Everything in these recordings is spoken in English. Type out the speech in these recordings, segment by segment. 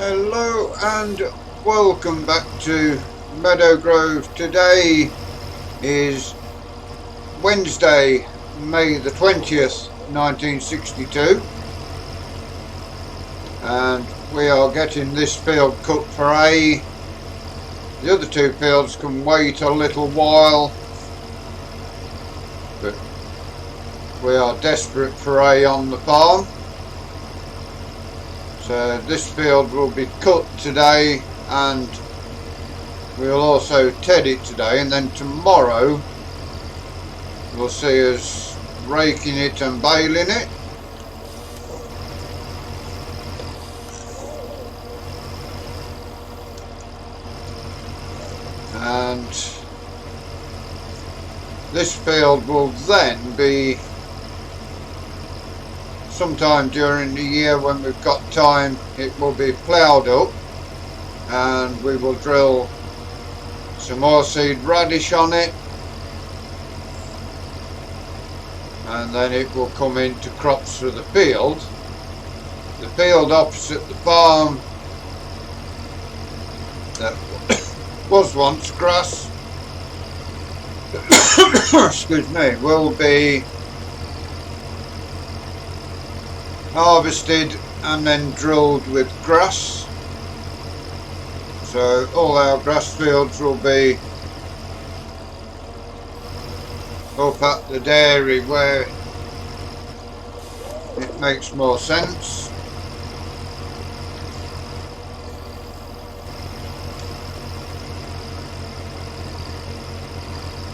Hello and welcome back to Meadow Grove. Today is Wednesday, May the 20th, 1962, and we are getting this field cut for A. The other two fields can wait a little while, but we are desperate for A on the farm. So this field will be cut today, and we'll also ted it today, and then tomorrow we'll see us raking it and baling it. And this field will then be sometime during the year, when we've got time, it will be ploughed up and we will drill some more seed radish on it, and then it will come into crops for the field. The field opposite the farm that was once grass excuse me, will be harvested and then drilled with grass. So all our grass fields will be up at the dairy where it makes more sense.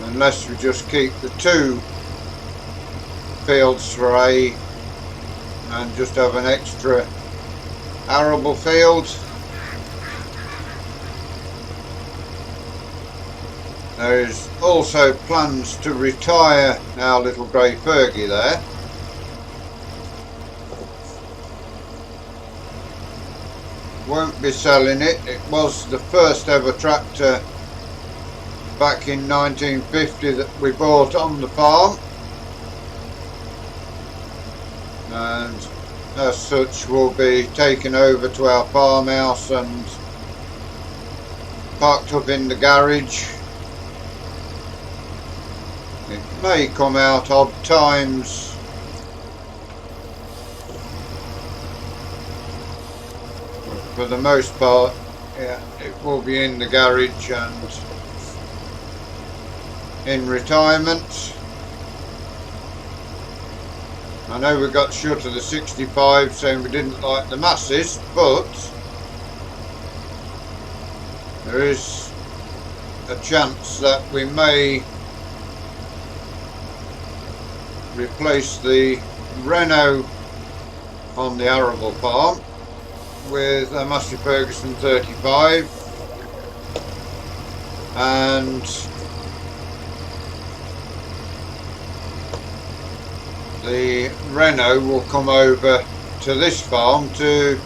Unless we just keep the two fields for A and just have an extra arable field. There is also plans to retire our little grey Fergie there. Won't be selling it. It was the first ever tractor back in 1950 that we bought on the farm, and as such will be taken over to our farmhouse and parked up in the garage. It may come out odd times, but for the most part, yeah, it will be in the garage and in retirement. I know we got shut of the 65 saying we didn't like the masses, but there is a chance that we may replace the Renault on the arable farm with a Massey Ferguson 35, and the Renault will come over to this farm to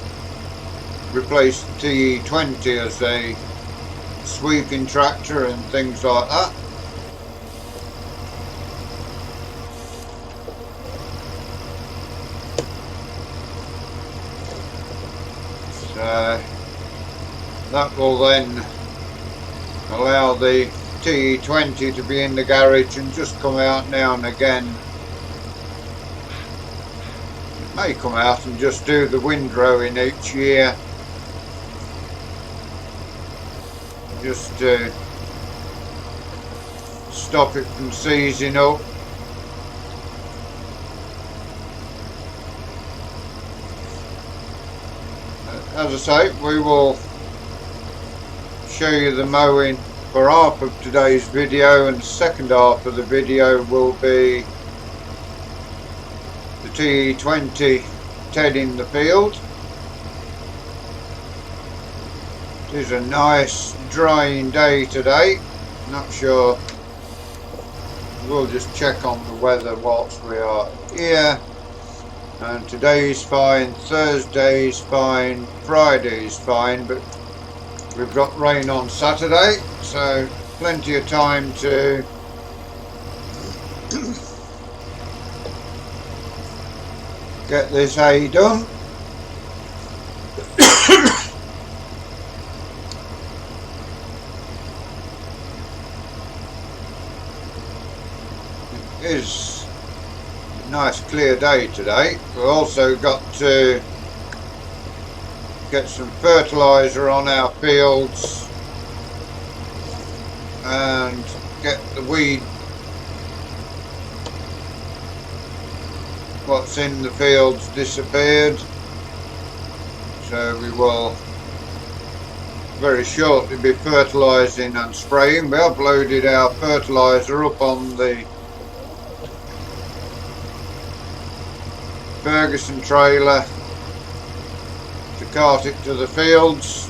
replace the TE20 as a sweeping tractor and things like that. So that will then allow the TE20 to be in the garage and just come out now and again. May come out and just do the windrowing each year, just to stop it from seizing up. As I say, we will show you the mowing for half of today's video, and the second half of the video will be the TE20 tedding the field. It is a nice drying day today. Not sure, we'll just check on the weather whilst we are here. And today's fine, Thursday's fine, Friday's fine, but we've got rain on Saturday, so plenty of time to get this hay done. is a nice clear day today. We've also got to get some fertiliser on our fields and get the weed, what's in the fields, disappeared. So we will very shortly be fertilising and spraying. We have loaded our fertiliser up on the Ferguson trailer to cart it to the fields.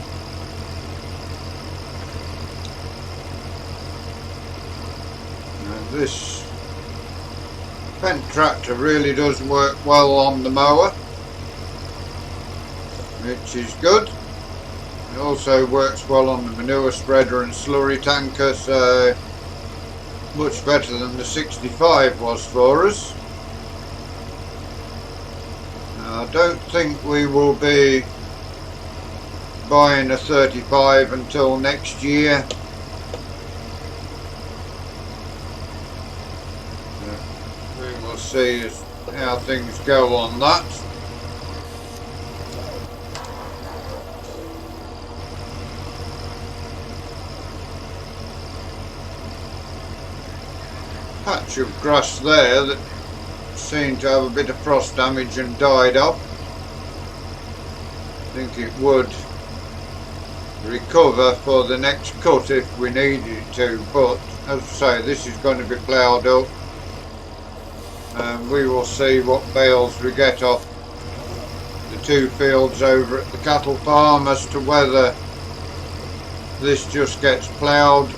And this Fendt tractor really does work well on the mower, which is good. It also works well on the manure spreader and slurry tanker, so much better than the 65 was for us. Now, I don't think we will be buying a 35 until next year. We will see how things go on that. Patch of grass there that seemed to have a bit of frost damage and died off. I think it would recover for the next cut if we needed it to, but as I say, this is going to be ploughed up and we will see what bales we get off the two fields over at the cattle farm as to whether this just gets ploughed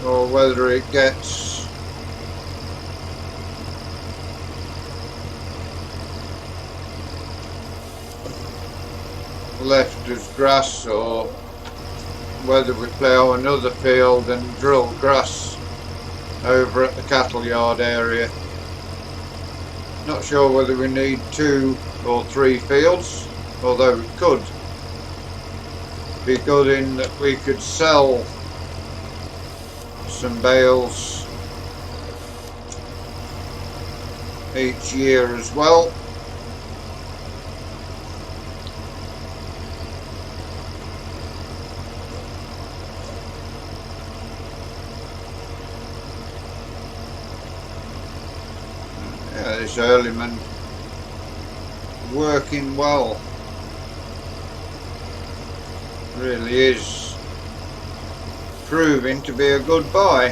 or whether it gets left as grass, or whether we plough another field and drill grass over at the cattle yard area. Not sure whether we need 2 or 3 fields, although it could be good in that we could sell some bales each year as well. Yeah, this earlyman working well, really is proving to be a good buy.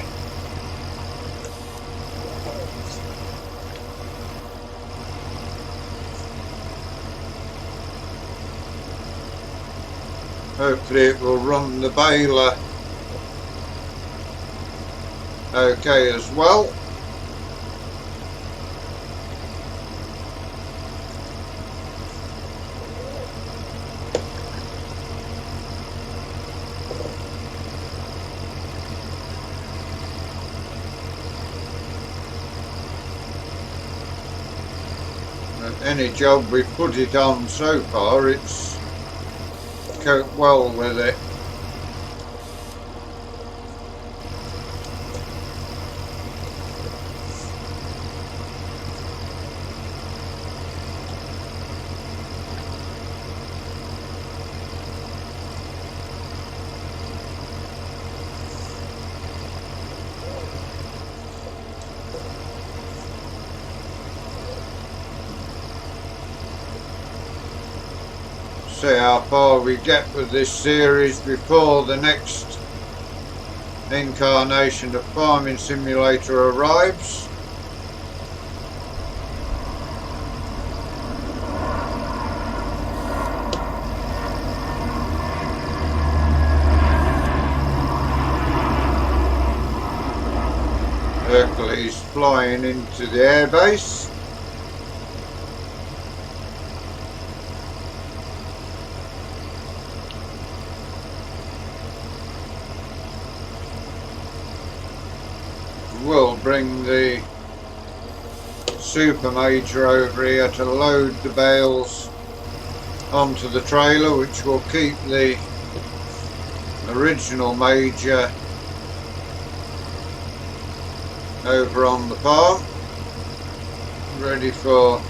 Hopefully it will run the baler okay as well. Any job we've put it on so far, it's coped well with it. See how far we get with this series before the next incarnation of Farming Simulator arrives. Hercules flying into the airbase. We'll bring the super major over here to load the bales onto the trailer, which will keep the original major over on the farm, ready for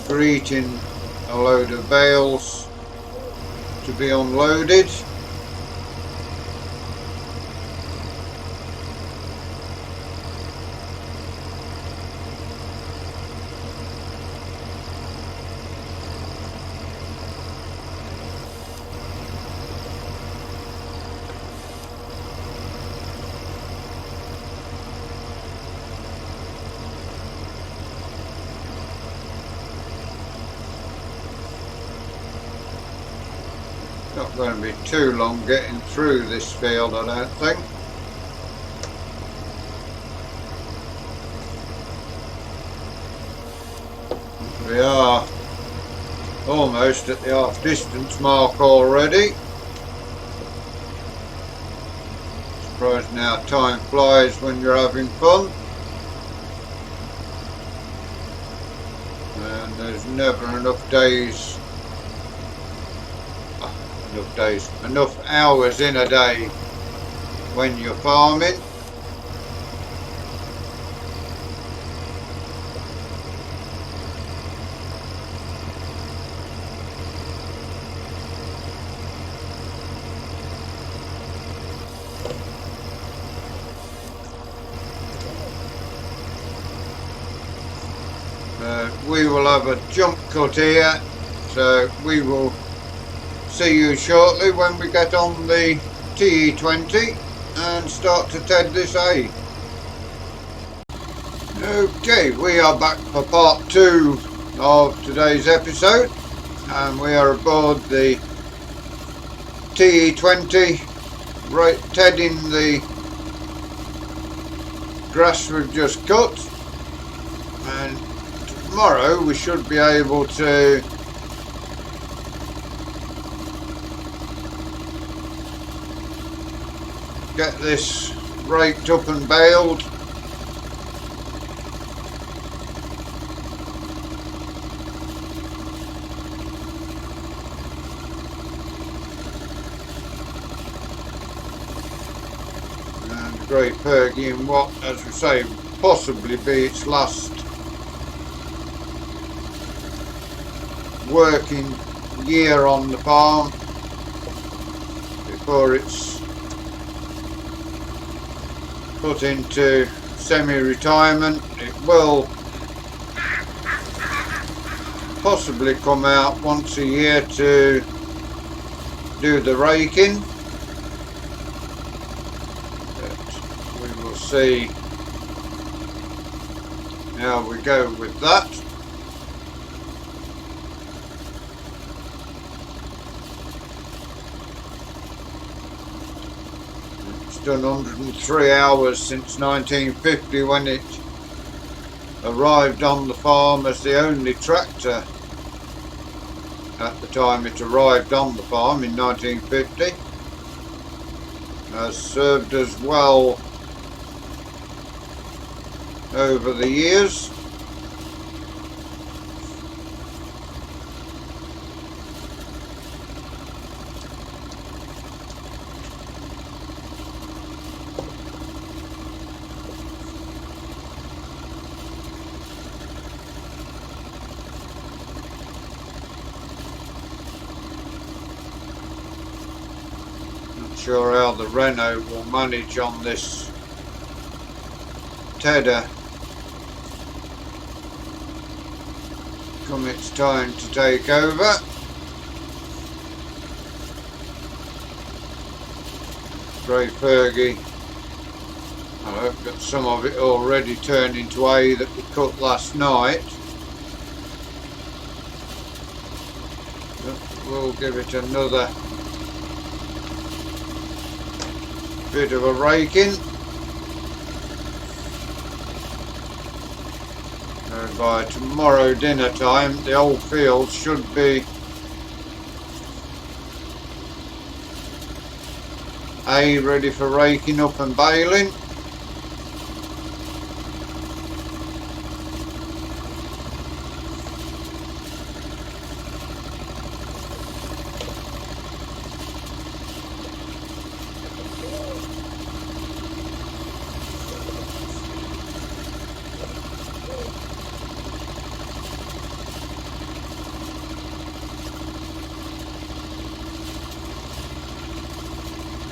greeting a load of bales to be unloaded. Not going to be too long getting through this field, I don't think. We are almost at the half distance mark already. Surprised how time flies when you're having fun. And there's never enough hours in a day when you're farming. We will have a jump cut here, so we will see you shortly when we get on the TE20 and start to ted this hay. Okay, we are back for part 2 of today's episode, and we are aboard the TE20, right, tedding the grass we've just cut, and tomorrow we should be able to get this raked up and baled. And Great Fergie in what, as we say, possibly be its last working year on the farm before it's put into semi-retirement. It will possibly come out once a year to do the raking, but we will see how we go with that. Done 103 hours since 1950, when it arrived on the farm as the only tractor. At the time it arrived on the farm in 1950, has served us well over the years. Sure how the Renault will manage on this tedder come its time to take over. Great Fergie, I've got some of it already turned into hay that we cut last night. But we'll give it another bit of a raking. By tomorrow dinner time the whole field should be ready for raking up and baling.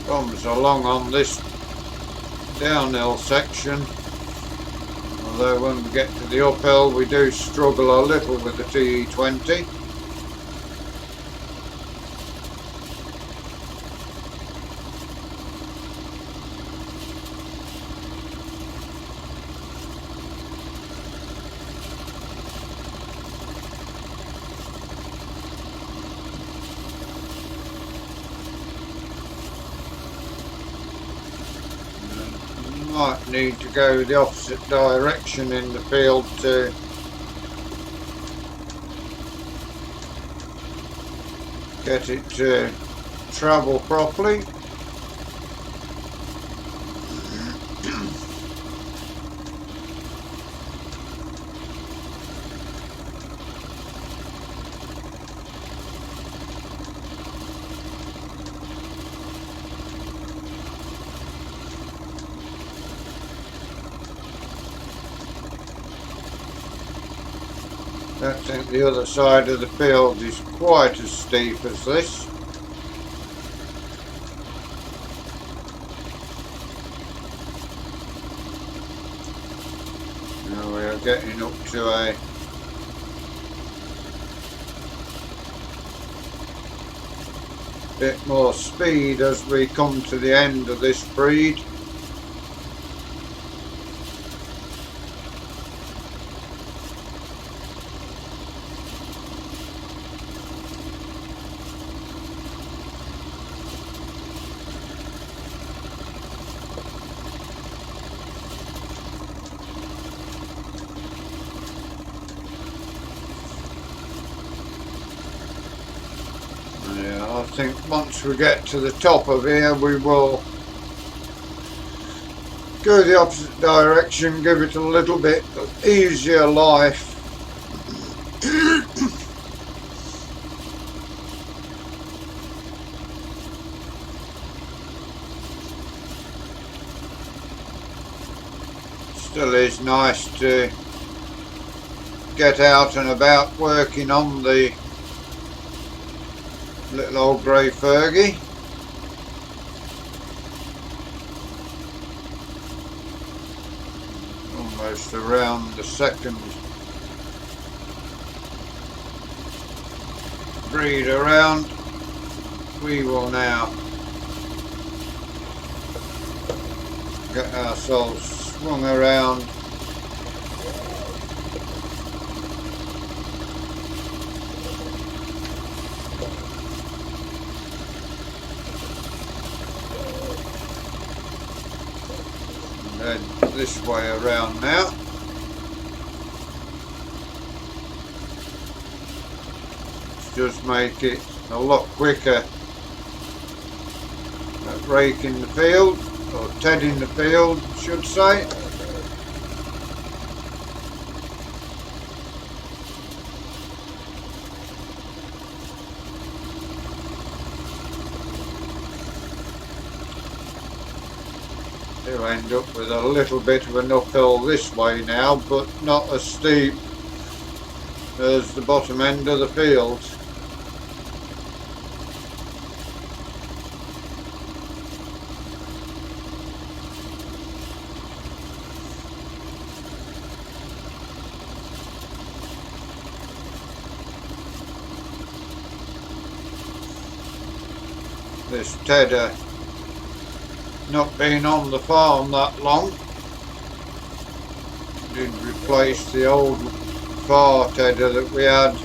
comes along on this downhill section, although when we get to the uphill we do struggle a little with the TE20. Might need to go the opposite direction in the field to get it to travel properly. I don't think the other side of the field is quite as steep as this. Now we are getting up to a bit more speed as we come to the end of this breed. I think once we get to the top of here we will go the opposite direction, give it a little bit easier life. Still is nice to get out and about working on the little old grey Fergie. Almost around the second breed around. We will now get ourselves swung around. And this way around now. Let's just make it a lot quicker at raking the field, or tedding the field, I should say. Do end up with a little bit of an uphill this way now, but not as steep as the bottom end of the field. This tedder not been on the farm that long. Did replace the old far tedder that we had.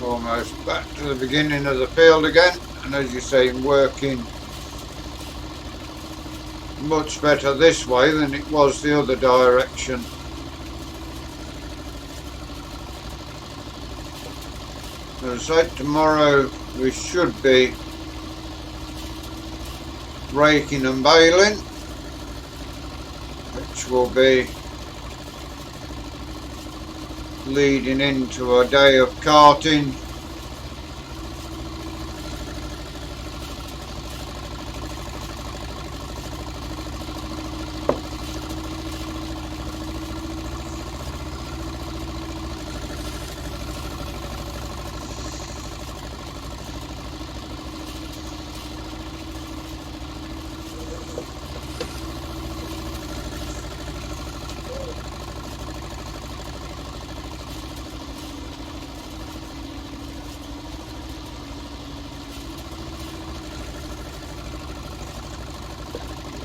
Almost back to the beginning of the field again, and as you say, working much better this way than it was the other direction. As I said, tomorrow we should be raking and baling, which will be leading into a day of carting.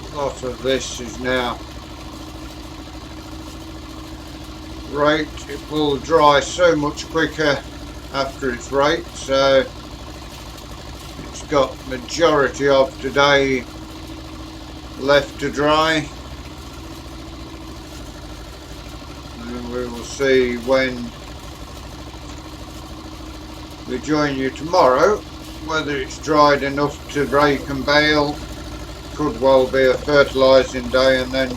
A lot of this is now raked. It will dry so much quicker after it's raked, so it's got majority of today left to dry, and we will see when we join you tomorrow whether it's dried enough to rake and bale. Could well be a fertilising day and then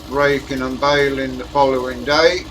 raking and baling the following day.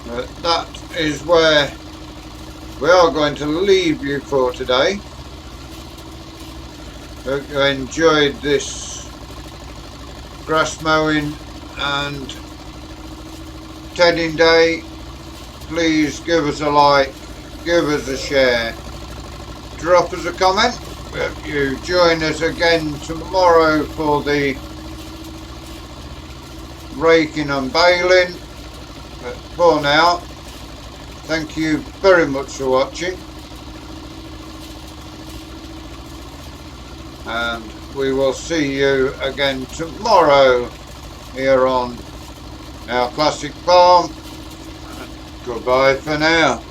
But that is where we are going to leave you for today. Hope you enjoyed this grass mowing and tedding day. Please give us a like, give us a share, drop us a comment. Hope you join us again tomorrow for the raking and baling. But for now, thank you very much for watching, and we will see you again tomorrow here on our classic farm. Goodbye for now.